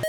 Hey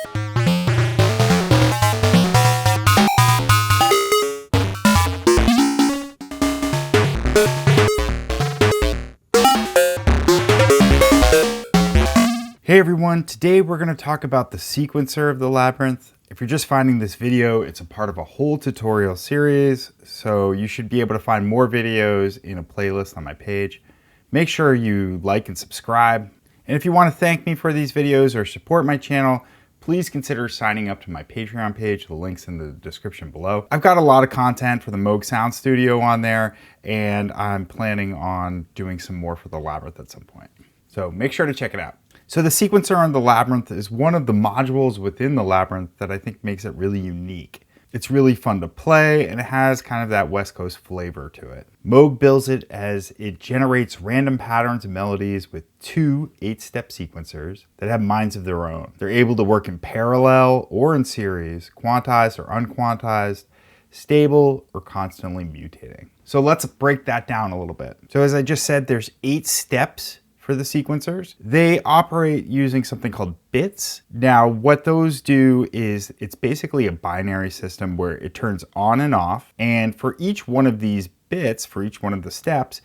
everyone, today we're going to talk about the sequencer of the Labyrinth. If you're just finding this video, it's a part of a whole tutorial series, so you should be able to find more videos in a playlist on my page. Make sure you like and subscribe. And if you want to thank me for these videos or support my channel, please consider signing up to my Patreon page. The link's in the description below. I've got a lot of content for the Moog Sound Studio on there, and I'm planning on doing some more for the Labyrinth at some point. So make sure to check it out. So the sequencer on the Labyrinth is one of the modules within the Labyrinth that I think makes it really unique. It's really fun to play, and it has kind of that West Coast flavor to it. Moog bills it as it generates random patterns and melodies with two 8-step sequencers that have minds of their own. They're able to work in parallel or in series, quantized or unquantized, stable or constantly mutating. So let's break that down a little bit. So as I just said, there's 8 steps for the sequencers. They operate using something called bits. Now, what those do is it's basically a binary system where it turns on and off. And for each one of these bits, for each one of the steps,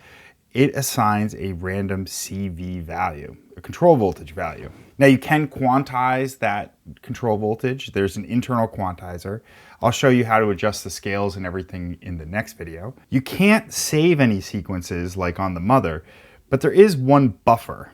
it assigns a random CV value, a control voltage value. Now, you can quantize that control voltage. There's an internal quantizer. I'll show you how to adjust the scales and everything in the next video. You can't save any sequences like on the mother, but there is one buffer,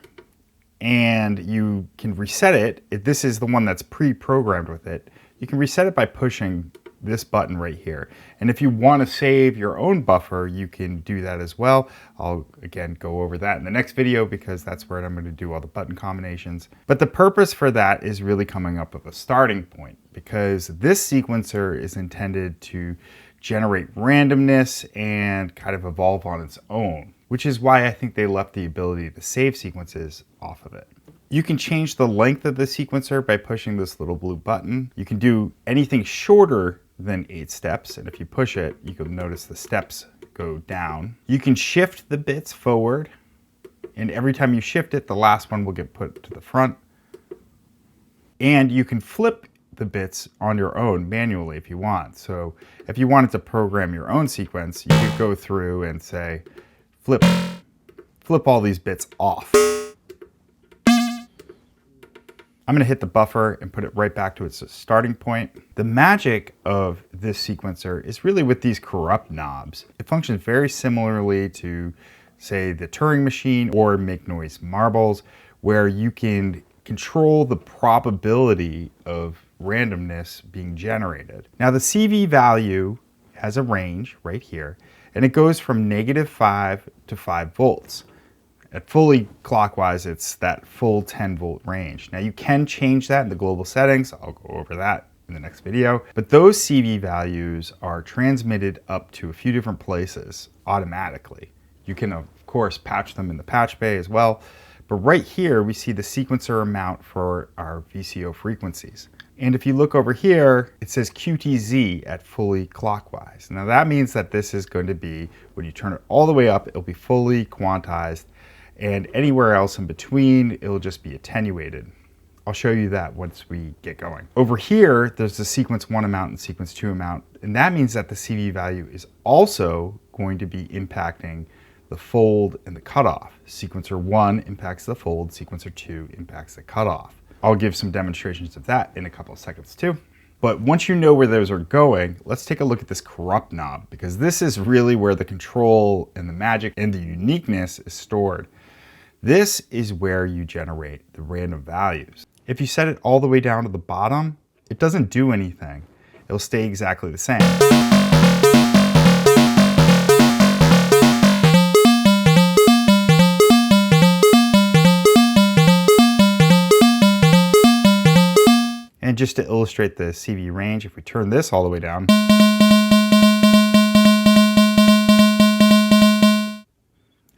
and you can reset it. If this is the one that's pre-programmed with it, you can reset it by pushing this button right here. And if you want to save your own buffer, you can do that as well. I'll again go over that in the next video because that's where I'm going to do all the button combinations. But the purpose for that is really coming up with a starting point, because this sequencer is intended to generate randomness and kind of evolve on its own, which is why I think they left the ability to save sequences off of it. You can change the length of the sequencer by pushing this little blue button. You can do anything shorter than 8 steps, and if you push it, you can notice the steps go down. You can shift the bits forward, and every time you shift it, the last one will get put to the front. And you can flip the bits on your own manually if you want. So if you wanted to program your own sequence, you could go through and say, flip all these bits off. I'm gonna hit the buffer and put it right back to its starting point. The magic of this sequencer is really with these corrupt knobs. It functions very similarly to, say, the Turing machine or Make Noise Marbles, where you can control the probability of randomness being generated. Now the CV value has a range right here, and it goes from -5 to 5 volts. At fully clockwise, it's that full 10 volt range. Now you can change that in the global settings. I'll go over that in the next video. But those CV values are transmitted up to a few different places automatically. You can, of course, patch them in the patch bay as well. But right here, we see the sequencer amount for our VCO frequencies. And if you look over here, it says QTZ at fully clockwise. Now that means that this is going to be, when you turn it all the way up, it'll be fully quantized, and anywhere else in between, it'll just be attenuated. I'll show you that once we get going. Over here, there's the sequence 1 amount and sequence 2 amount, and that means that the CV value is also going to be impacting the fold and the cutoff. Sequencer 1 impacts the fold, sequencer 2 impacts the cutoff. I'll give some demonstrations of that in a couple of seconds too. But once you know where those are going, let's take a look at this corrupt knob, because this is really where the control and the magic and the uniqueness is stored. This is where you generate the random values. If you set it all the way down to the bottom, it doesn't do anything. It'll stay exactly the same. And just to illustrate the CV range, if we turn this all the way down,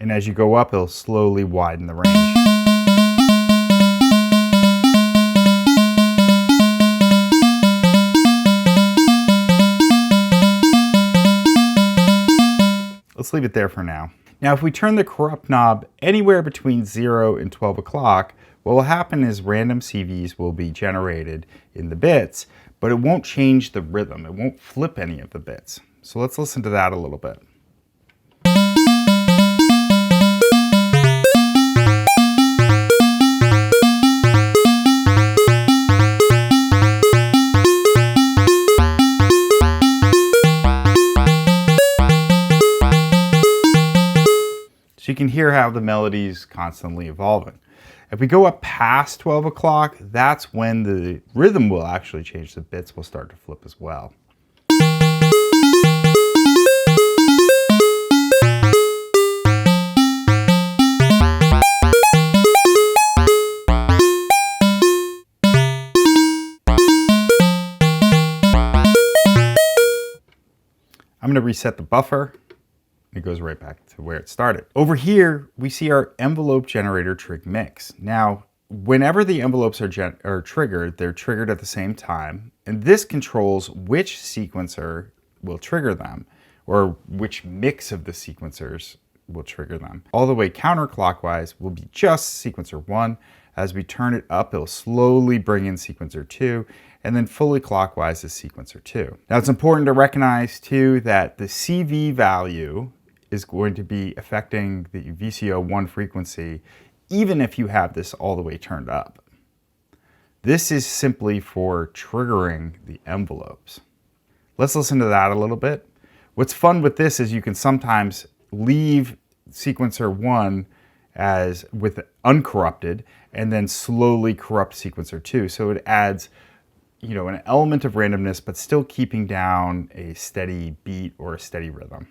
and as you go up, it'll slowly widen the range. Let's leave it there for now. Now, if we turn the corrupt knob anywhere between 0 and 12 o'clock, what will happen is random CVs will be generated in the bits, but it won't change the rhythm. It won't flip any of the bits. So let's listen to that a little bit. So you can hear how the melody is constantly evolving. If we go up past 12 o'clock, that's when the rhythm will actually change. The bits will start to flip as well. I'm going to reset the buffer. It goes right back to where it started. Over here, we see our envelope generator trig mix. Now, whenever the envelopes are triggered, they're triggered at the same time. And this controls which sequencer will trigger them, or which mix of the sequencers will trigger them. All the way counterclockwise will be just sequencer 1. As we turn it up, it'll slowly bring in sequencer 2, and then fully clockwise is sequencer 2. Now, it's important to recognize too that the CV value is going to be affecting the VCO1 frequency even if you have this all the way turned up. This is simply for triggering the envelopes. Let's listen to that a little bit. What's fun with this is you can sometimes leave sequencer 1 as with uncorrupted and then slowly corrupt sequencer 2. So it adds, an element of randomness, but still keeping down a steady beat or a steady rhythm.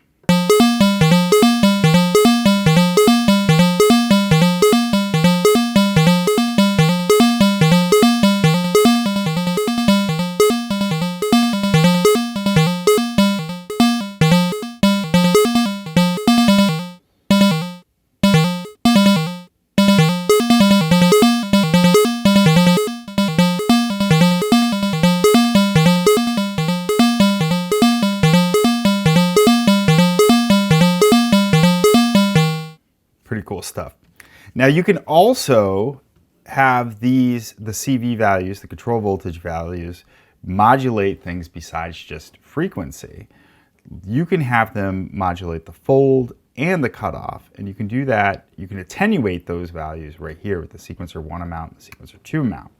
Pretty cool stuff. Now you can also have the CV values, the control voltage values, modulate things besides just frequency. You can have them modulate the fold and the cutoff, and you can do that. You can attenuate those values right here with the sequencer 1 amount and the sequencer 2 amount.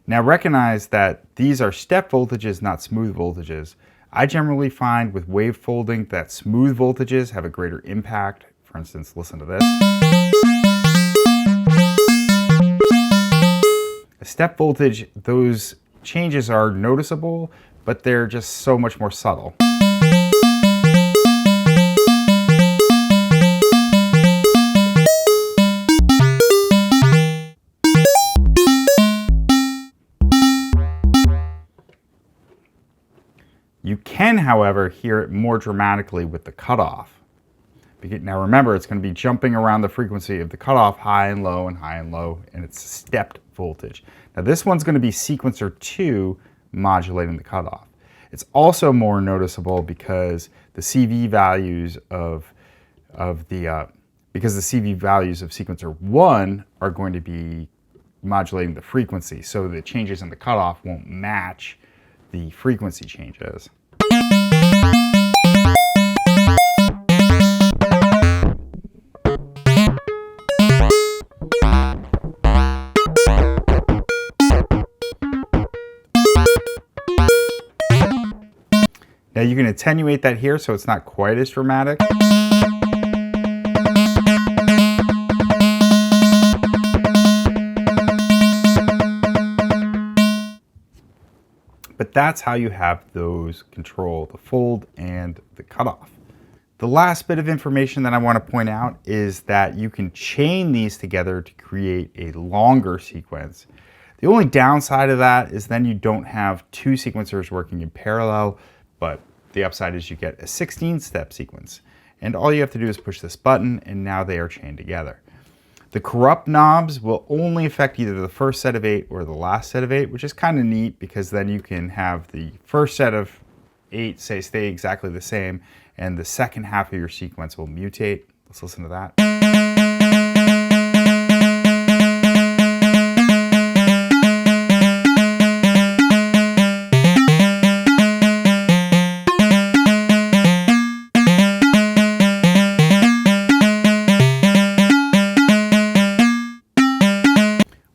Now recognize that these are step voltages, not smooth voltages. I generally find with wavefolding that smooth voltages have a greater impact. For instance, listen to this. A step voltage, those changes are noticeable, but they're just so much more subtle. You can, however, hear it more dramatically with the cutoff. Now remember, it's going to be jumping around the frequency of the cutoff, high and low and high and low, and it's stepped voltage. Now this one's going to be sequencer 2 modulating the cutoff. It's also more noticeable because the CV values of sequencer 1 are going to be modulating the frequency, so the changes in the cutoff won't match the frequency changes. Now you can attenuate that here so it's not quite as dramatic. But that's how you have those control the fold and the cutoff. The last bit of information that I want to point out is that you can chain these together to create a longer sequence. The only downside of that is then you don't have two sequencers working in parallel, but the upside is you get a 16-step sequence. And all you have to do is push this button, and now they are chained together. The corrupt knobs will only affect either the first set of 8 or the last set of 8, which is kind of neat because then you can have the first set of 8 stay exactly the same, and the second half of your sequence will mutate. Let's listen to that.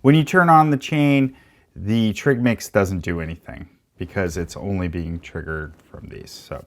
When you turn on the chain, the trig mix doesn't do anything because it's only being triggered from these. So,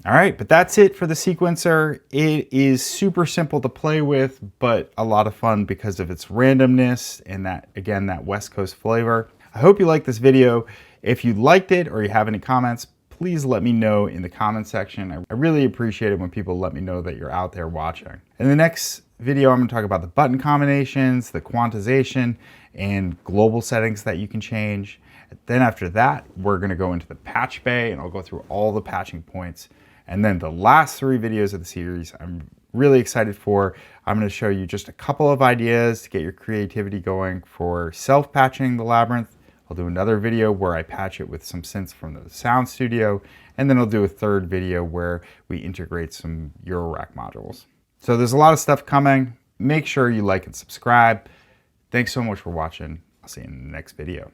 all right, but that's it for the sequencer. It is super simple to play with, but a lot of fun because of its randomness and that, again, that West Coast flavor. I hope you liked this video. If you liked it or you have any comments, please let me know in the comment section. I really appreciate it when people let me know that you're out there watching. In the next video, I'm going to talk about the button combinations, the quantization, and global settings that you can change. Then after that, we're going to go into the patch bay, and I'll go through all the patching points. And then the last 3 videos of the series I'm really excited for. I'm going to show you just a couple of ideas to get your creativity going for self-patching the Labyrinth. I'll do another video where I patch it with some synths from the sound studio, and then I'll do a third video where we integrate some Eurorack modules. So there's a lot of stuff coming. Make sure you like and subscribe. Thanks so much for watching. I'll see you in the next video.